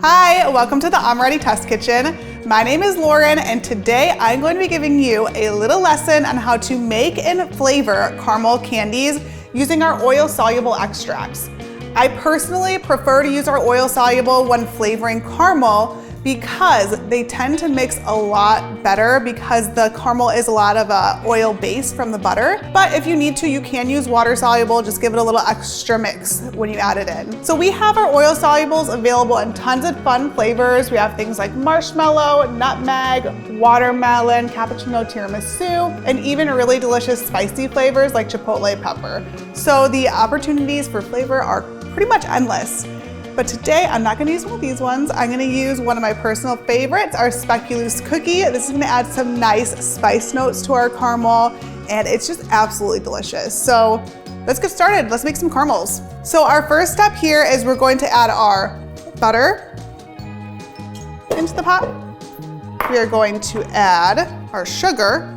Hi, welcome to the Amoretti Test Kitchen. My name is Lauren, and today I'm going to be giving you a little lesson on how to make and flavor caramel candies using our oil-soluble extracts. I personally prefer to use our oil-soluble when flavoring caramel because they tend to mix a lot better because the caramel is a lot of oil base from the butter. But if you need to, you can use water-soluble, just give it a little extra mix when you add it in. So we have our oil solubles available in tons of fun flavors. We have things like marshmallow, nutmeg, watermelon, cappuccino tiramisu, and even really delicious spicy flavors like chipotle pepper. So the opportunities for flavor are pretty much endless. But today, I'm not gonna use one of these ones. I'm gonna use one of my personal favorites, our speculoos cookie. This is gonna add some nice spice notes to our caramel, and it's just absolutely delicious. So let's get started. Let's make some caramels. So our first step here is we're going to add our butter into the pot. We are going to add our sugar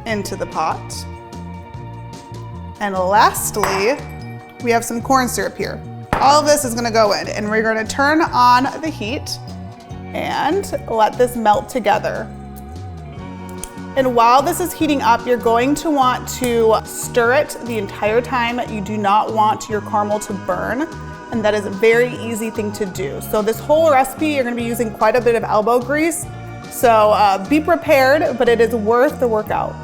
into the pot. And lastly, we have some corn syrup here. All of this is gonna go in, and we're gonna turn on the heat and let this melt together. And while this is heating up, you're going to want to stir it the entire time. You do not want your caramel to burn, and that is a very easy thing to do. So this whole recipe, you're gonna be using quite a bit of elbow grease. So be prepared, but it is worth the workout.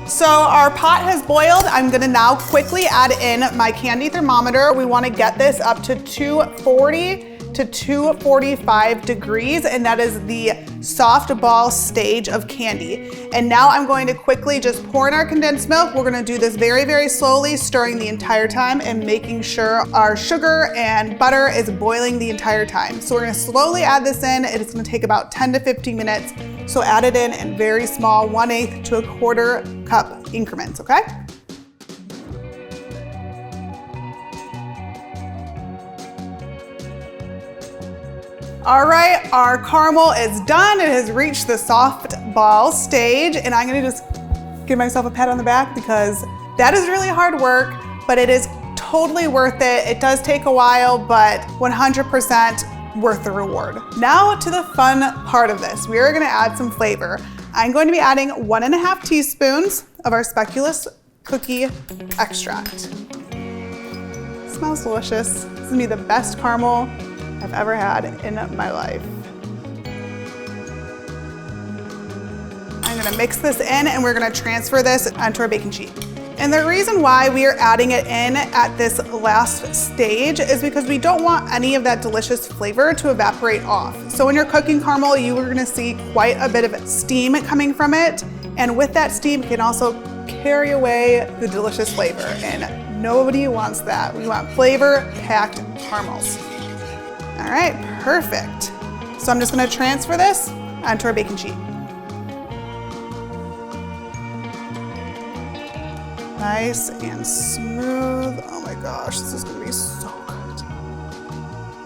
So our pot has boiled. I'm gonna now quickly add in my candy thermometer. We wanna get this up to 240 to 245 degrees, and that is the soft ball stage of candy. And now I'm going to quickly just pour in our condensed milk. We're gonna do this very, very slowly, stirring the entire time and making sure our sugar and butter is boiling the entire time. So we're gonna slowly add this in. It's gonna take about 10 to 15 minutes. So add it in very small 1/8 to 1/4 cup increments, okay? All right, our caramel is done. It has reached the soft ball stage, and I'm gonna just give myself a pat on the back because that is really hard work, but it is totally worth it. It does take a while, but 100% worth the reward. Now to the fun part of this. We are gonna add some flavor. I'm going to be adding 1.5 teaspoons of our speculoos cookie extract. It smells delicious. This is gonna be the best caramel I've ever had in my life. I'm gonna mix this in, and we're gonna transfer this onto our baking sheet. And the reason why we are adding it in at this last stage is because we don't want any of that delicious flavor to evaporate off. So when you're cooking caramel, you are gonna see quite a bit of steam coming from it. And with that steam, it can also carry away the delicious flavor. And nobody wants that. We want flavor-packed caramels. All right, perfect. So I'm just gonna transfer this onto our baking sheet. Nice and smooth. Oh my gosh, this is gonna be so good.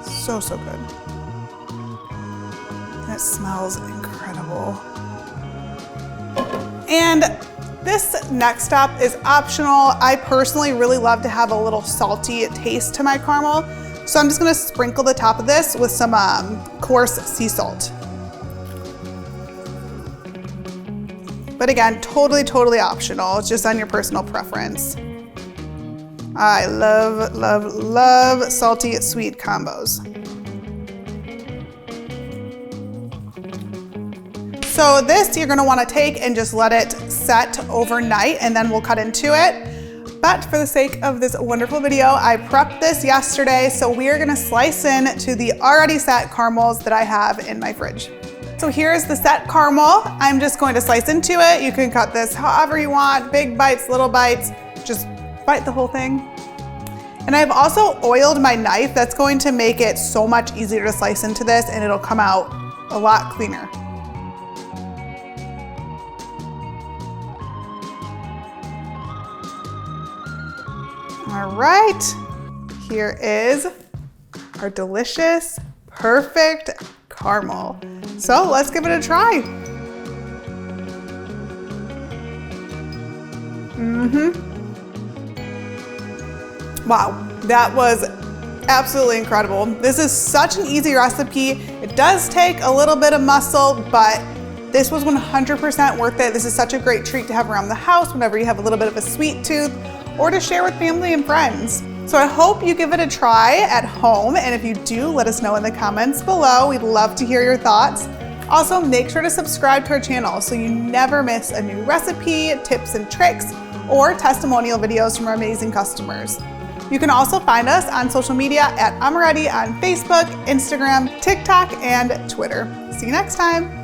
So, so good. And it smells incredible. And this next step is optional. I personally really love to have a little salty taste to my caramel. So I'm just gonna sprinkle the top of this with some coarse sea salt. But again, totally, totally optional. It's just on your personal preference. I love, love, love salty sweet combos. So this you're gonna wanna take and just let it set overnight, and then we'll cut into it. But for the sake of this wonderful video, I prepped this yesterday, so we are gonna slice in to the already set caramels that I have in my fridge. So here's the set caramel. I'm just going to slice into it. You can cut this however you want, big bites, little bites, just bite the whole thing. And I've also oiled my knife. That's going to make it so much easier to slice into this, and it'll come out a lot cleaner. All right, here is our delicious, perfect caramel. So let's give it a try. Wow, that was Absolutely incredible. This is such an easy recipe. It does take a little bit of muscle, but this was 100% worth it. This is such a great treat to have around the house whenever you have a little bit of a sweet tooth, or to share with family and friends. So I hope you give it a try at home, and if you do, let us know in the comments below. We'd love to hear your thoughts. Also, make sure to subscribe to our channel so you never miss a new recipe, tips and tricks, or testimonial videos from our amazing customers. You can also find us on social media at Amoretti on Facebook, Instagram, TikTok, and Twitter. See you next time.